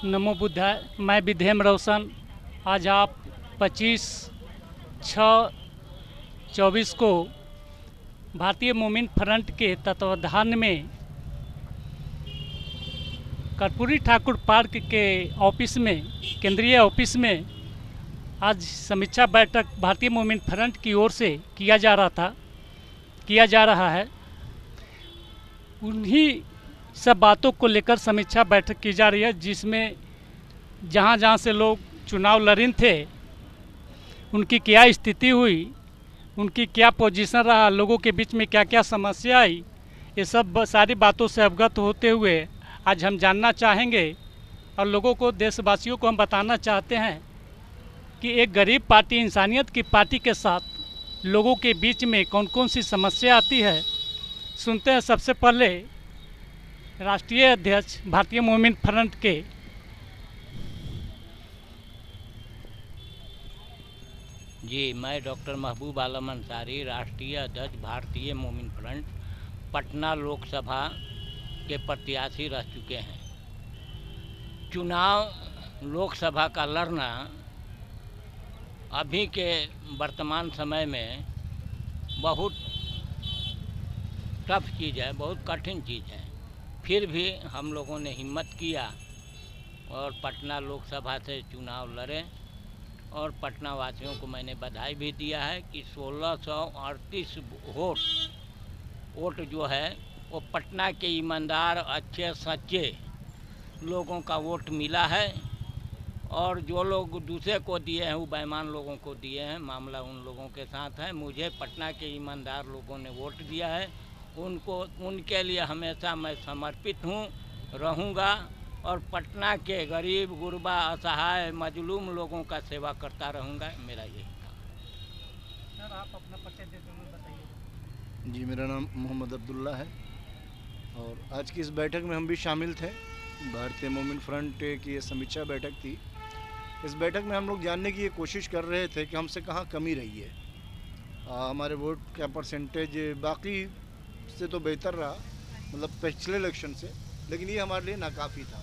नमो बुद्धाय। मैं विधेम रोशन। आज आप 25/6/24 को भारतीय मोमिन फ्रंट के तत्वाधान में कर्पूरी ठाकुर पार्क के ऑफिस में, केंद्रीय ऑफिस में आज समीक्षा बैठक भारतीय मोमिन फ्रंट की ओर से किया जा रहा है। उन्हीं सब बातों को लेकर समीक्षा बैठक की जा रही है, जिसमें जहाँ से लोग चुनाव लड़े थे उनकी क्या स्थिति हुई, उनकी क्या पोजीशन रहा, लोगों के बीच में क्या क्या समस्या आई, ये सब सारी बातों से अवगत होते हुए आज हम जानना चाहेंगे और लोगों को, देशवासियों को हम बताना चाहते हैं कि एक गरीब पार्टी, इंसानियत की पार्टी के साथ लोगों के बीच में कौन कौन सी समस्या आती है। सुनते हैं सबसे पहले राष्ट्रीय अध्यक्ष भारतीय मोमिन फ्रंट के जी, मैं डॉक्टर महबूब आलम अंसारी, राष्ट्रीय अध्यक्ष भारतीय मोमिन फ्रंट, पटना लोकसभा के प्रत्याशी रह चुके हैं। चुनाव लोकसभा का लड़ना अभी के वर्तमान समय में बहुत टफ चीज़ है, बहुत कठिन चीज़ है। फिर भी हम लोगों ने हिम्मत किया और पटना लोकसभा से चुनाव लड़े और पटना वासियों को मैंने बधाई भी दिया है कि 1638 वोट जो है वो पटना के ईमानदार, अच्छे सच्चे लोगों का वोट मिला है। और जो लोग दूसरे को दिए हैं वो बेईमान लोगों को दिए हैं। मामला उन लोगों के साथ है। मुझे पटना के ईमानदार लोगों ने वोट दिया है, उनके लिए हमेशा मैं समर्पित हूँ, रहूँगा और पटना के गरीब, गुरबा, असहाय, मजलूम लोगों का सेवा करता रहूँगा। मेरा यही काम। सर, आप अपना परिचय देते हुए बताइए। जी, मेरा नाम मोहम्मद अब्दुल्ला है और आज की इस बैठक में हम भी शामिल थे। भारतीय मोमिन फ्रंट की ये समीक्षा बैठक थी। इस बैठक में हम लोग जानने की ये कोशिश कर रहे थे कि हमसे कहाँ कमी रही है। हमारे वोट का परसेंटेज बाकी से तो बेहतर रहा, मतलब पिछले इलेक्शन से, लेकिन ये हमारे लिए नाकाफ़ी था।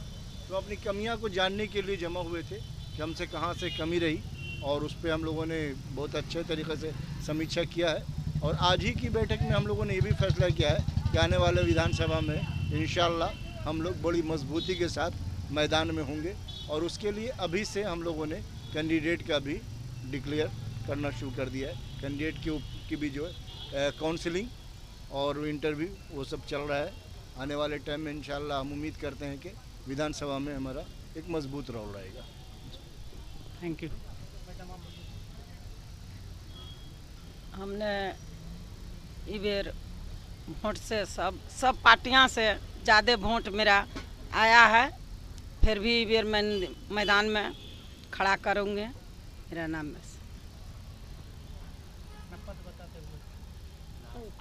तो अपनी कमियां को जानने के लिए जमा हुए थे कि हमसे कहाँ से कमी रही, और उस पर हम लोगों ने बहुत अच्छे तरीके से समीक्षा किया है। और आज ही की बैठक में हम लोगों ने ये भी फैसला किया है कि आने वाले विधानसभा में इंशाअल्लाह हम लोग बड़ी मजबूती के साथ मैदान में होंगे। और उसके लिए अभी से हम लोगों ने कैंडिडेट का भी डिक्लेयर करना शुरू कर दिया है। कैंडिडेट की भी जो है काउंसलिंग और इंटरव्यू वो सब चल रहा है। आने वाले टाइम में इंशाअल्लाह हम उम्मीद करते हैं कि विधानसभा में हमारा एक मजबूत रोल रहेगा। Thank you. हमने इबेर वोट से सब पार्टियां से ज़्यादा वोट मेरा आया है। फिर भी इबेर मैं मैदान में खड़ा करूँगे। मेरा नाम है।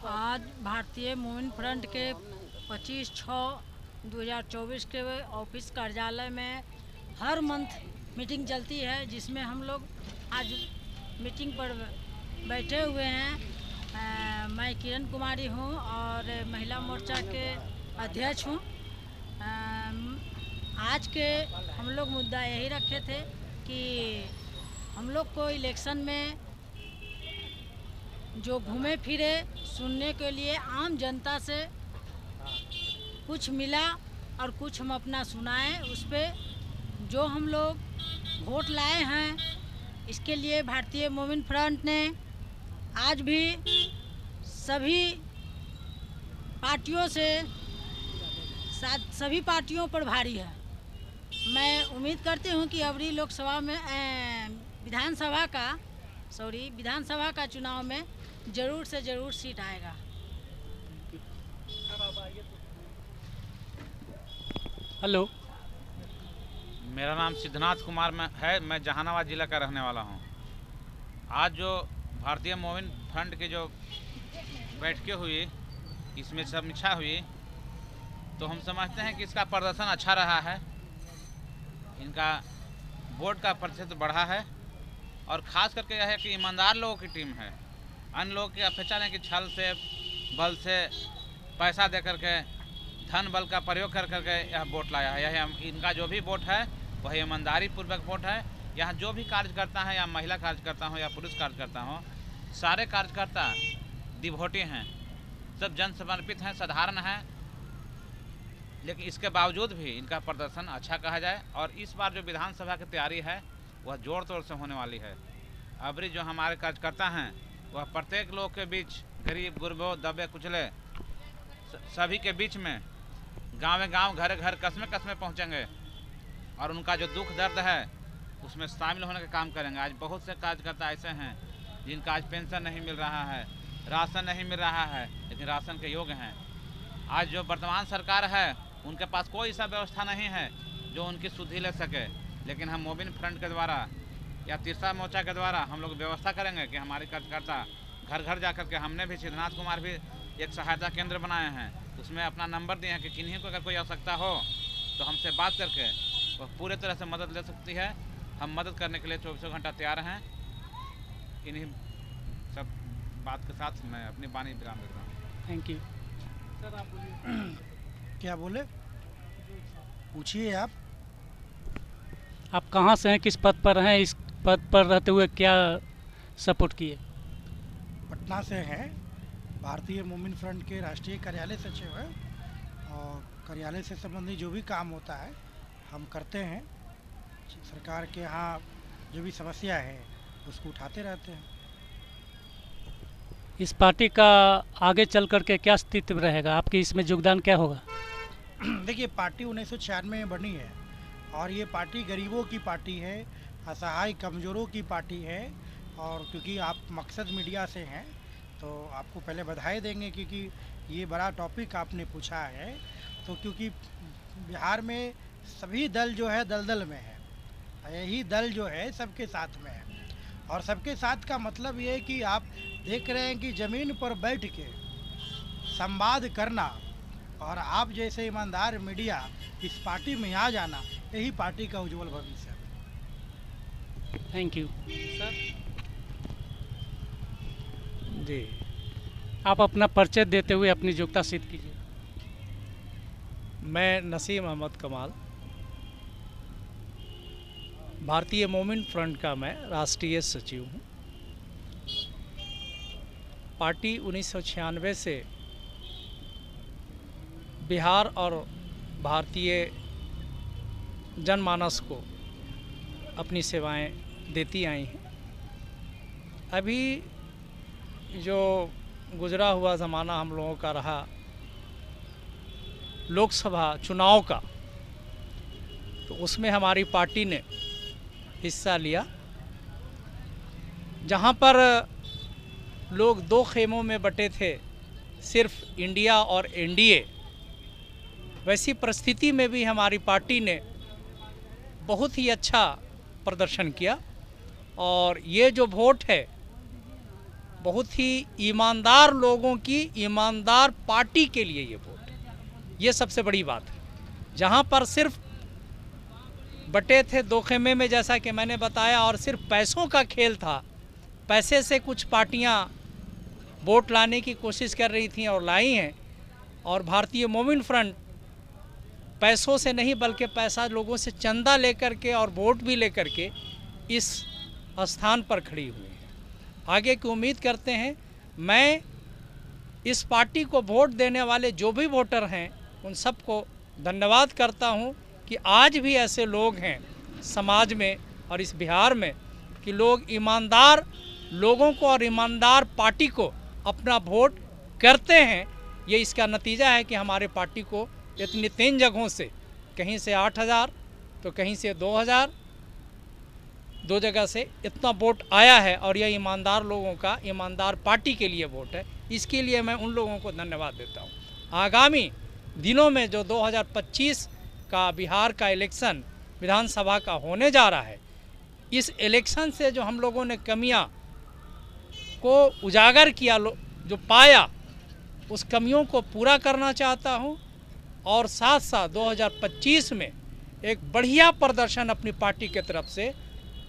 आज भारतीय मोमिन फ्रंट के 25/6/2024 के ऑफिस कार्यालय में हर मंथ मीटिंग चलती है, जिसमें हम लोग आज मीटिंग पर बैठे हुए हैं। मैं किरण कुमारी हूँ और महिला मोर्चा के अध्यक्ष हूँ। आज के हम लोग मुद्दा यही रखे थे कि हम लोग को इलेक्शन में जो घूमे फिरे सुनने के लिए आम जनता से कुछ मिला और कुछ हम अपना सुनाएं। उस पर जो हम लोग वोट लाए हैं, इसके लिए भारतीय मोमिन फ्रंट ने आज भी सभी पार्टियों से सभी पार्टियों पर भारी है। मैं उम्मीद करती हूँ कि अबरी लोकसभा में विधानसभा का चुनाव में ज़रूर से ज़रूर सीट आएगा। हेलो, मेरा नाम सिद्धनाथ कुमार है। मैं जहानाबाद ज़िला का रहने वाला हूं। आज जो भारतीय मोमिन फ्रंट की जो बैठकें हुई, इसमें समीक्षा हुई, तो हम समझते हैं कि इसका प्रदर्शन अच्छा रहा है। इनका वोट का प्रतिशत बढ़ा है और ख़ास करके यह है कि ईमानदार लोगों की टीम है। अन्य लोगों की अपेक्षा नहीं कि छल से, बल से, पैसा दे करके, धन बल का प्रयोग कर करके यह वोट लाया है। यह इनका जो भी वोट है वह ईमानदारी पूर्वक वोट है। यहाँ जो भी कार्यकर्ता है, या महिला कार्यकर्ता हो या पुरुष कार्यकर्ता हो, सारे कार्यकर्ता डिवोटी हैं, सब जन समर्पित हैं, साधारण हैं। लेकिन इसके बावजूद भी इनका प्रदर्शन अच्छा कहा जाए। और इस बार जो विधानसभा की तैयारी है वह जोर तोड़ से होने वाली है। अबरी जो हमारे कार्यकर्ता हैं वह प्रत्येक लोग के बीच, गरीब गुरबों, दबे कुचले सभी के बीच में, गाँव घर घर कस्में कस्में पहुँचेंगे और उनका जो दुख दर्द है उसमें शामिल होने का काम करेंगे। आज बहुत से कार्यकर्ता ऐसे हैं जिनका आज पेंशन नहीं मिल रहा है, राशन नहीं मिल रहा है, लेकिन राशन के योग्य हैं। आज जो वर्तमान सरकार है उनके पास कोई ऐसा व्यवस्था नहीं है जो उनकी सुधि ले सके, लेकिन हम मोमिन फ्रंट के द्वारा या तिरसा मोर्चा के द्वारा हम लोग व्यवस्था करेंगे कि हमारे कार्यकर्ता घर घर जाकर के, हमने भी सिद्धनाथ कुमार भी एक सहायता केंद्र बनाए हैं, उसमें अपना नंबर दिए हैं कि किन्हीं को अगर कोई आवश्यकता हो तो हमसे बात करके वह पूरे तरह से मदद ले सकती है। हम मदद करने के लिए 24 घंटा तैयार हैं। इन्हीं सब बात के साथ मैं अपनी वाणी विराम देता हूँ। Thank you. सर आप क्या बोले, पूछिए आप। आप कहाँ से हैं, किस पद पर हैं, इस पद पर रहते हुए क्या सपोर्ट किए? पटना से हैं, भारतीय मोमिन फ्रंट के राष्ट्रीय कार्यालय सचिव हैं और कार्यालय से संबंधित जो भी काम होता है हम करते हैं। सरकार के यहाँ जो भी समस्या है उसको उठाते रहते हैं। इस पार्टी का आगे चल करके क्या अस्तित्व रहेगा, आपकी इसमें योगदान क्या होगा? देखिए, पार्टी 1996 में बनी है और ये पार्टी गरीबों की पार्टी है, असहाय कमज़ोरों की पार्टी है। और क्योंकि आप मकसद मीडिया से हैं तो आपको पहले बधाई देंगे क्योंकि ये बड़ा टॉपिक आपने पूछा है। तो क्योंकि बिहार में सभी दल जो है दलदल में है, यही दल जो है सबके साथ में है। और सबके साथ का मतलब ये है कि आप देख रहे हैं कि ज़मीन पर बैठ के संवाद करना और आप जैसे ईमानदार मीडिया इस पार्टी में आ जाना, यही पार्टी का उज्जवल भविष्य है। थैंक यू सर जी। आप अपना परिचय देते हुए अपनी योग्यता सिद्ध कीजिए। मैं नसीम अहमद कमाल, भारतीय मोमिन फ्रंट का मैं राष्ट्रीय सचिव हूँ। पार्टी 1996 से बिहार और भारतीय जनमानस को अपनी सेवाएं देती आई हैं। अभी जो गुजरा हुआ ज़माना हम लोगों का रहा लोकसभा चुनाव का, तो उसमें हमारी पार्टी ने हिस्सा लिया, जहां पर लोग दो खेमों में बटे थे, सिर्फ इंडिया और एनडीए। वैसी परिस्थिति में भी हमारी पार्टी ने बहुत ही अच्छा प्रदर्शन किया और ये जो वोट है बहुत ही ईमानदार लोगों की, ईमानदार पार्टी के लिए ये वोट है। ये सबसे बड़ी बात है। जहां पर सिर्फ बटे थे दो खेमे में, जैसा कि मैंने बताया, और सिर्फ पैसों का खेल था, पैसे से कुछ पार्टियां वोट लाने की कोशिश कर रही थीं और लाई हैं। और भारतीय मोमिन फ्रंट पैसों से नहीं बल्कि पैसा लोगों से चंदा लेकर के और वोट भी लेकर के इस स्थान पर खड़ी हुई है। आगे की उम्मीद करते हैं। मैं इस पार्टी को वोट देने वाले जो भी वोटर हैं उन सबको धन्यवाद करता हूं कि आज भी ऐसे लोग हैं समाज में और इस बिहार में कि लोग ईमानदार लोगों को और ईमानदार पार्टी को अपना वोट करते हैं। ये इसका नतीजा है कि हमारे पार्टी को इतनी 3 जगहों से, कहीं से 8000 तो कहीं से 2000, 2 जगह से इतना वोट आया है और यह ईमानदार लोगों का, ईमानदार पार्टी के लिए वोट है। इसके लिए मैं उन लोगों को धन्यवाद देता हूँ। आगामी दिनों में जो 2025 का बिहार का इलेक्शन विधानसभा का होने जा रहा है, इस इलेक्शन से जो हम लोगों ने कमियां को उजागर किया, जो पाया, उस कमियों को पूरा करना चाहता हूं और साथ साथ 2025 में एक बढ़िया प्रदर्शन अपनी पार्टी के तरफ से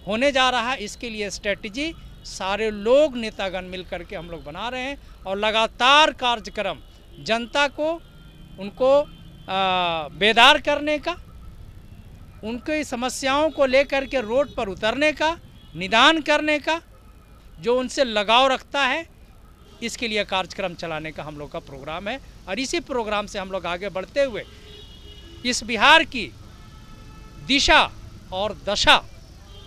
होने जा रहा है। इसके लिए स्ट्रेटजी सारे लोग, नेतागण मिल करके हम लोग बना रहे हैं और लगातार कार्यक्रम जनता को, उनको बेदार करने का, उनके समस्याओं को लेकर के रोड पर उतरने का, निदान करने का, जो उनसे लगाव रखता है, इसके लिए कार्यक्रम चलाने का हम लोग का प्रोग्राम है। और इसी प्रोग्राम से हम लोग आगे बढ़ते हुए इस बिहार की दिशा और दशा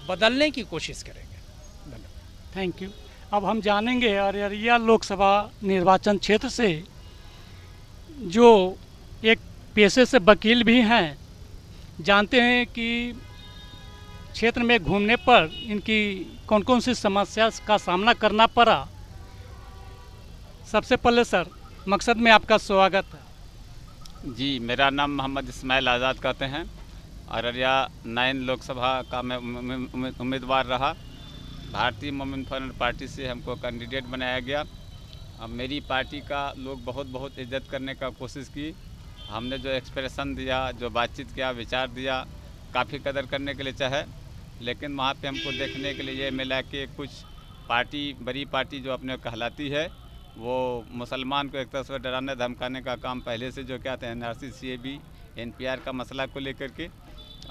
बदलने की कोशिश करेंगे। धन्यवाद। Thank you. अब हम जानेंगे अररिया लोकसभा निर्वाचन क्षेत्र से, जो एक पेशे से वकील भी हैं, जानते हैं कि क्षेत्र में घूमने पर इनकी कौन कौन सी समस्या का सामना करना पड़ा। सबसे पहले सर, मकसद में आपका स्वागत है। जी, मेरा नाम मोहम्मद इस्माइल आज़ाद कहते हैं। अररिया 9 लोकसभा का मैं उम्मीदवार रहा। भारतीय मोमिन फ्रंट पार्टी से हमको कैंडिडेट बनाया गया। अब मेरी पार्टी का लोग बहुत इज्जत करने का कोशिश की। हमने जो एक्सप्रेशन दिया, जो बातचीत किया, विचार दिया, काफ़ी कदर करने के लिए चाहे, लेकिन वहाँ पे हमको देखने के लिए ये मिला कि कुछ पार्टी, बड़ी पार्टी जो अपने कहलाती है, वो मुसलमान को एक तरह से डराने धमकाने का काम पहले से जो क्या थे NRC, CAB, NPR का मसला को लेकर के,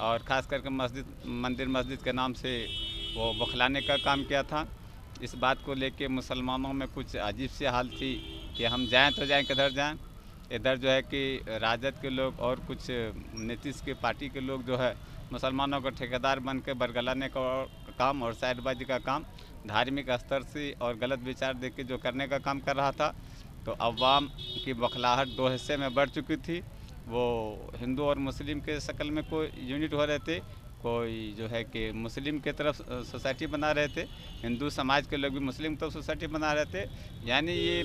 और ख़ास करके मंदिर मस्जिद के नाम से वो बौखलाने का काम किया था। इस बात को लेके मुसलमानों में कुछ अजीब सी हाल थी कि हम जाएं तो जाएं, किधर जाएं। इधर जो है कि राजद के लोग और कुछ नीतीश के पार्टी के लोग जो है मुसलमानों को ठेकेदार बन के बरगलाने का काम और साइडबाजी का काम धार्मिक स्तर से और गलत विचार देख के जो करने का काम कर रहा था। तो अवाम की बौखलाहट 2 हिस्से में बढ़ चुकी थी। वो हिंदू और मुस्लिम के शक्ल में कोई यूनिट हो रहे थे, कोई जो है कि मुस्लिम के तरफ सोसाइटी बना रहे थे, हिंदू समाज के लोग भी मुस्लिम तरफ सोसाइटी बना रहे थे। यानी ये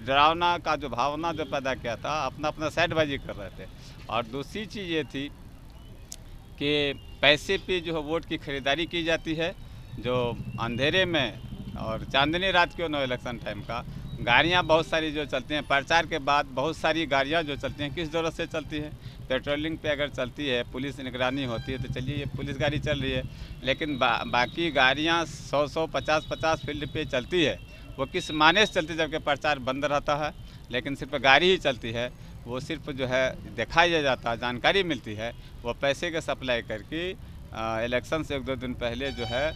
डरावना का जो भावना जो पैदा किया था, अपना अपना साइडबाजी कर रहे थे। और दूसरी चीज़ ये थी कि पैसे पे जो है वोट की खरीदारी की जाती है, जो अंधेरे में और चांदनी रात क्यों न इलेक्शन टाइम का गाड़ियाँ बहुत सारी जो चलती हैं, प्रचार के बाद बहुत सारी गाड़ियाँ जो चलती हैं, किस ज़रूरत से चलती हैं? पेट्रोलिंग पे अगर चलती है, पुलिस निगरानी होती है, तो चलिए ये पुलिस गाड़ी चल रही है। लेकिन बाकी गाड़ियाँ 100-100, 50-50 फील्ड पे चलती है, वो किस माने से चलती है? जबकि प्रचार बंद रहता है, लेकिन सिर्फ गाड़ी ही चलती है। वो सिर्फ जो है दिखाया जाता है, जानकारी मिलती है। वो पैसे के सप्लाई करके इलेक्शन से 1-2 दिन पहले जो है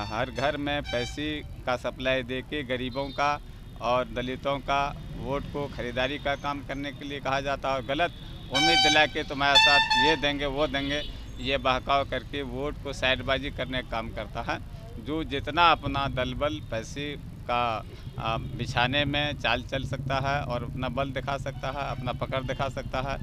हर घर में पैसे का सप्लाई दे के गरीबों का और दलितों का वोट को खरीदारी का काम करने के लिए कहा जाता है। और गलत उम्मीद दिला के तुम्हारे साथ ये देंगे वो देंगे, ये बहकाव करके वोट को साइडबाजी करने का काम करता है। जो जितना अपना दल बल पैसे का बिछाने में चाल चल सकता है और अपना बल दिखा सकता है, अपना पकड़ दिखा सकता है,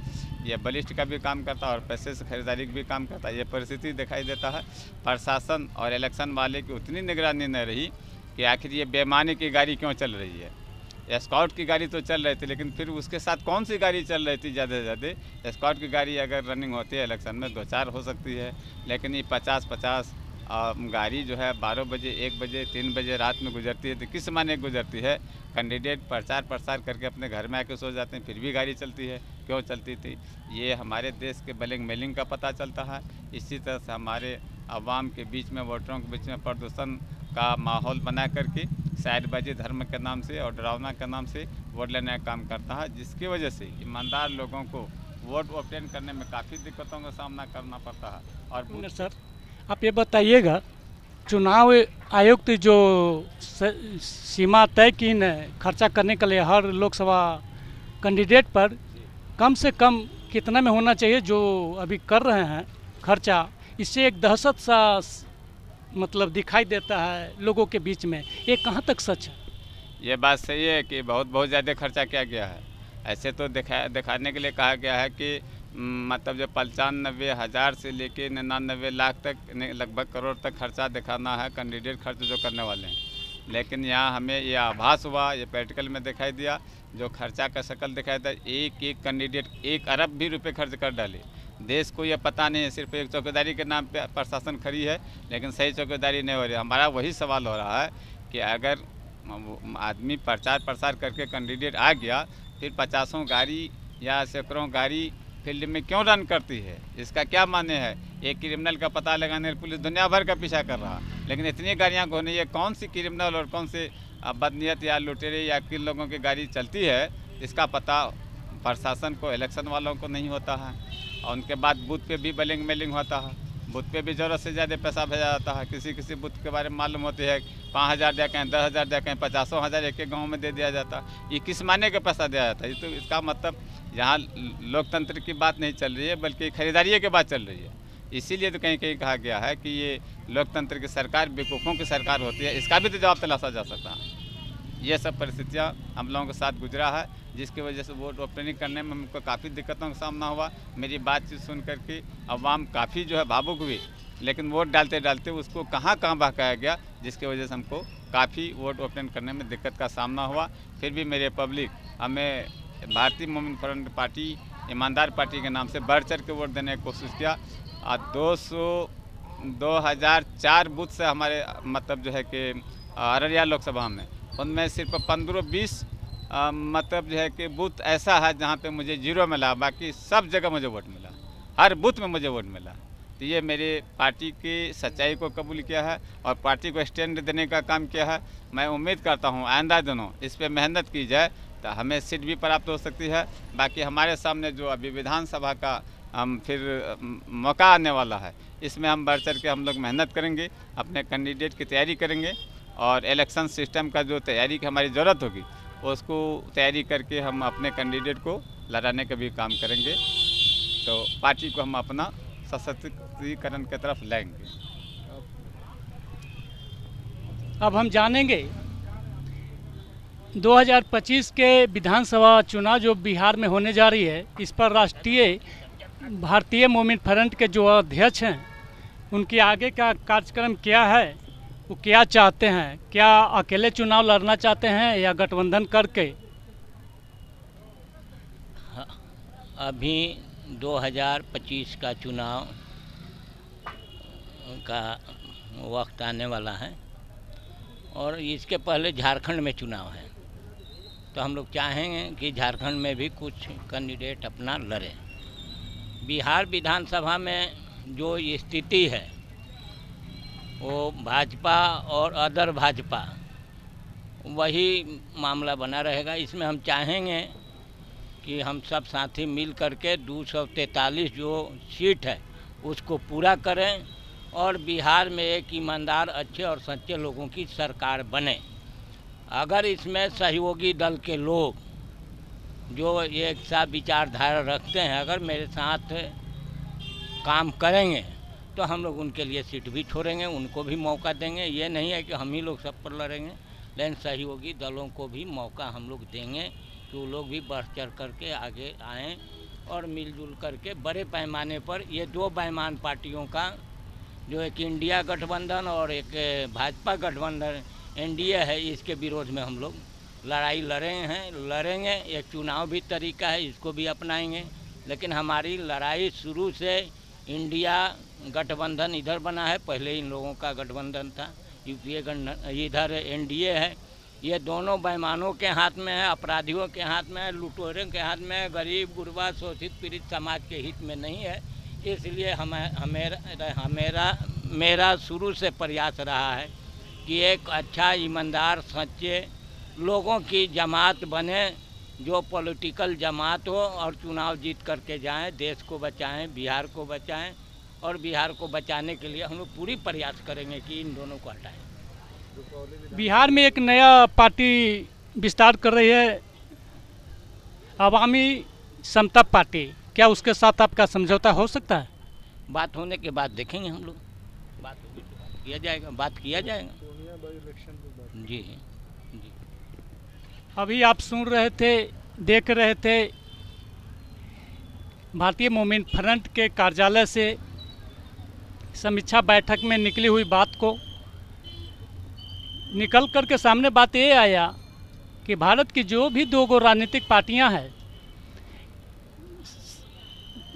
ये बलिष्ठ का भी काम करता है और पैसे से खरीदारी का भी काम करता है। ये परिस्थिति दिखाई देता है। प्रशासन और इलेक्शन वाले की उतनी निगरानी नहीं रही कि आखिर ये बेईमानी की गाड़ी क्यों चल रही है। स्काउट की गाड़ी तो चल रही थी, लेकिन फिर उसके साथ कौन सी गाड़ी चल रही थी? ज़्यादा से ज़्यादा स्काउट की गाड़ी अगर रनिंग होती है इलेक्शन में 2-4 हो सकती है, लेकिन ये 50-50 गाड़ी जो है 12 बजे, 1 बजे, 3 बजे रात में गुजरती है। तो किस माने गुजरती है? कैंडिडेट प्रचार प्रसार करके अपने घर में आके सो जाते हैं, फिर भी गाड़ी चलती है। क्यों चलती थी? ये हमारे देश के ब्लैक मेलिंग का पता चलता है। इसी तरह से हमारे आवाम के बीच में, वोटरों के बीच में प्रदूषण का माहौल बना करके साइडबाजी धर्म के नाम से और डरावना के नाम से वोट लेने का काम करता है, जिसकी वजह से ईमानदार लोगों को वोट ऑब्टेन करने में काफ़ी दिक्कतों का सामना करना पड़ता है। और सर, आप ये बताइएगा, चुनाव आयुक्त जो सीमा तय की न खर्चा करने के लिए हर लोकसभा कैंडिडेट पर कम से कम कितना में होना चाहिए जो अभी कर रहे हैं खर्चा? इससे एक दहशत सा मतलब दिखाई देता है लोगों के बीच में। ये कहाँ तक सच है? ये बात सही है कि बहुत ज़्यादा खर्चा किया गया है। ऐसे तो दिखाने के लिए कहा गया है कि मतलब जो 95,000 से लेके 99 लाख तक लगभग करोड़ तक खर्चा दिखाना है कैंडिडेट खर्च जो करने वाले हैं। लेकिन यहाँ हमें ये आभास हुआ, ये प्रैक्टिकल में दिखाई दिया, जो खर्चा का शक्ल दिखाई दिया, एक कैंडिडेट 1 अरब भी रुपये खर्च कर डाले। देश को ये पता नहीं है, सिर्फ एक चौकीदारी के नाम पे प्रशासन खड़ी है, लेकिन सही चौकीदारी नहीं हो रही। हमारा वही सवाल हो रहा है कि अगर आदमी प्रचार प्रसार करके कैंडिडेट आ गया, फिर 50 गाड़ी या सैकड़ों गाड़ी फील्ड में क्यों रन करती है? इसका क्या माने है? एक क्रिमिनल का पता लगाने पुलिस दुनिया भर का पीछा कर रहा, लेकिन इतनी गाड़ियाँ घूमने, ये कौन सी क्रिमिनल और कौन से बदनीयत या लुटेरे या किन लोगों की गाड़ी चलती है, इसका पता प्रशासन को, इलेक्शन वालों को नहीं होता है। और उनके बाद बूथ पे भी ब्लैक मेलिंग होता है। बूथ पे भी ज़रूरत से ज़्यादा पैसा भेजा जाता है। किसी किसी बूथ के बारे में मालूम होती है 5,000 दिया कहें, 10,000 दिया कहें, 50,000 एक एक गाँव में दे दिया जाता है। ये किस मायने का पैसा दिया जाता है? तो इसका मतलब यहाँ लोकतंत्र की बात नहीं चल रही है, बल्कि खरीदारी की बात चल रही है। इसीलिए तो कहीं कहीं कहा गया है कि ये लोकतंत्र की सरकार बेवकूफ़ों की सरकार होती है। इसका भी तो जवाब तलाशा जा सकता है। ये सब परिस्थितियाँ हम लोगों के साथ गुजरा है, जिसकी वजह से वोट ओपनिंग करने में हमको काफ़ी दिक्कतों का सामना हुआ। मेरी बातचीत सुन करके अवाम काफ़ी जो है भावुक हुई, लेकिन वोट डालते डालते उसको कहाँ बहकाया गया, जिसकी वजह से हमको काफ़ी वोट ओपन करने में दिक्कत का सामना हुआ। फिर भी मेरे पब्लिक हमें भारतीय मोमिन फ्रंट पार्टी, ईमानदार पार्टी के नाम से बढ़ चढ़ के वोट देने की कोशिश किया। 2004 बूथ से हमारे मतलब जो है कि अररिया लोकसभा में, उनमें सिर्फ 15-20 मतलब जो है कि बूथ ऐसा है जहाँ पे मुझे 0 मिला, बाकी सब जगह मुझे वोट मिला, हर बूथ में मुझे वोट मिला। तो ये मेरे पार्टी की सच्चाई को कबूल किया है और पार्टी को स्टैंड देने का काम किया है। मैं उम्मीद करता हूँ आइंदा दिनों इस पर मेहनत की जाए तो हमें सीट भी प्राप्त हो सकती है। बाकी हमारे सामने जो अभी विधानसभा का फिर मौका आने वाला है, इसमें हम बढ़ चढ़ के हम लोग मेहनत करेंगे, अपने कैंडिडेट की तैयारी करेंगे और इलेक्शन सिस्टम का जो तैयारी की हमारी ज़रूरत होगी उसको तैयारी करके हम अपने कैंडिडेट को लड़ाने का भी काम करेंगे। तो पार्टी को हम अपना सशक्तिकरण की तरफ लाएंगे। अब हम जानेंगे 2025 के विधानसभा चुनाव जो बिहार में होने जा रही है, इस पर राष्ट्रीय भारतीय मोमिन फ्रंट के जो अध्यक्ष हैं उनके आगे का कार्यक्रम क्या है, वो क्या चाहते हैं, क्या अकेले चुनाव लड़ना चाहते हैं या गठबंधन करके। अभी 2025 का चुनाव का वक्त आने वाला है और इसके पहले झारखंड में चुनाव है, तो हम लोग चाहेंगे कि झारखंड में भी कुछ कैंडिडेट अपना लड़े। बिहार विधानसभा में जो स्थिति है वो भाजपा और अदर भाजपा वही मामला बना रहेगा। इसमें हम चाहेंगे कि हम सब साथी मिल करके 243 जो सीट है उसको पूरा करें और बिहार में एक ईमानदार, अच्छे और सच्चे लोगों की सरकार बने। अगर इसमें सहयोगी दल के लोग जो एक सा विचारधारा रखते हैं अगर मेरे साथ काम करेंगे तो हम लोग उनके लिए सीट भी छोड़ेंगे, उनको भी मौका देंगे। ये नहीं है कि हम ही लोग सब पर लड़ेंगे, लेकिन सहयोगी दलों को भी मौका हम लोग देंगे कि वो लोग भी बढ़ चढ़ करके आगे आएँ और मिलजुल करके बड़े पैमाने पर ये दो बेईमान पार्टियों का जो एक इंडिया गठबंधन और एक भाजपा गठबंधन एनडीए है, इसके विरोध में हम लोग लड़ाई लड़ेंगे। एक चुनाव भी तरीका है, इसको भी अपनाएंगे, लेकिन हमारी लड़ाई शुरू से इंडिया गठबंधन इधर बना है, पहले इन लोगों का गठबंधन था, यूपीए इधर एनडीए है। ये दोनों बेईमानों के हाथ में है, अपराधियों के हाथ में है, लुटेरों के हाथ में है, गरीब गुरबा शोषित पीड़ित समाज के हित में नहीं है। इसलिए मेरा शुरू से प्रयास रहा है कि एक अच्छा, ईमानदार, सच्चे लोगों की जमात बने, जो पॉलिटिकल जमात हो और चुनाव जीत करके जाएं, देश को बचाएं, बिहार को बचाएं और बिहार को बचाने के लिए हम लोग पूरी प्रयास करेंगे कि इन दोनों को हटाएं। बिहार में एक नया पार्टी विस्तार कर रही है, अवामी समता पार्टी, क्या उसके साथ आपका समझौता हो सकता है? बात होने के बाद देखेंगे हम लोग, बात किया जाएगा। जी जी। अभी आप सुन रहे थे, देख रहे थे भारतीय मोमिन फ्रंट के कार्यालय से समीक्षा बैठक में निकली हुई बात को। निकल कर के सामने बात ये आया कि भारत की जो भी दो राजनीतिक पार्टियां हैं,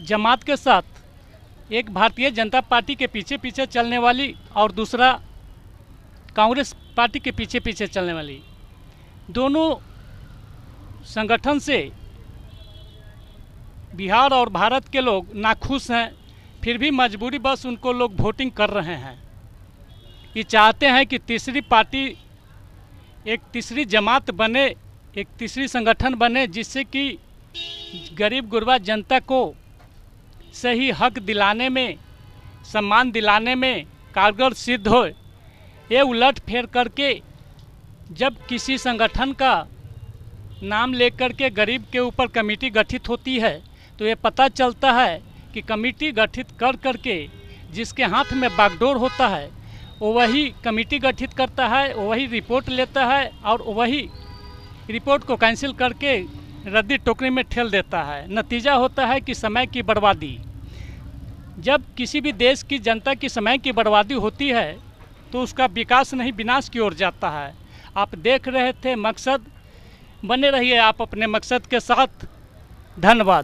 जमात के साथ एक भारतीय जनता पार्टी के पीछे पीछे चलने वाली और दूसरा कांग्रेस पार्टी के पीछे पीछे चलने वाली, दोनों संगठन से बिहार और भारत के लोग नाखुश हैं। फिर भी मजबूरी बस उनको लोग वोटिंग कर रहे हैं। ये चाहते हैं कि तीसरी पार्टी, एक तीसरी जमात बने, एक तीसरी संगठन बने, जिससे कि गरीब गुरबा जनता को सही हक दिलाने में सम्मान दिलाने में कारगर सिद्ध हो। ये उलट फेर करके जब किसी संगठन का नाम लेकर के गरीब के ऊपर कमेटी गठित होती है तो ये पता चलता है कि कमेटी गठित कर करके जिसके हाथ में बागडोर होता है वो वही कमेटी गठित करता है, वही रिपोर्ट लेता है और वही रिपोर्ट को कैंसिल करके रद्दी टोकरी में ठेल देता है। नतीजा होता है कि समय की बर्बादी। जब किसी भी देश की जनता की समय की बर्बादी होती है तो उसका विकास नहीं विनाश की ओर जाता है। आप देख रहे थे मकसद, बने रहिए आप अपने मकसद के साथ। धन्यवाद।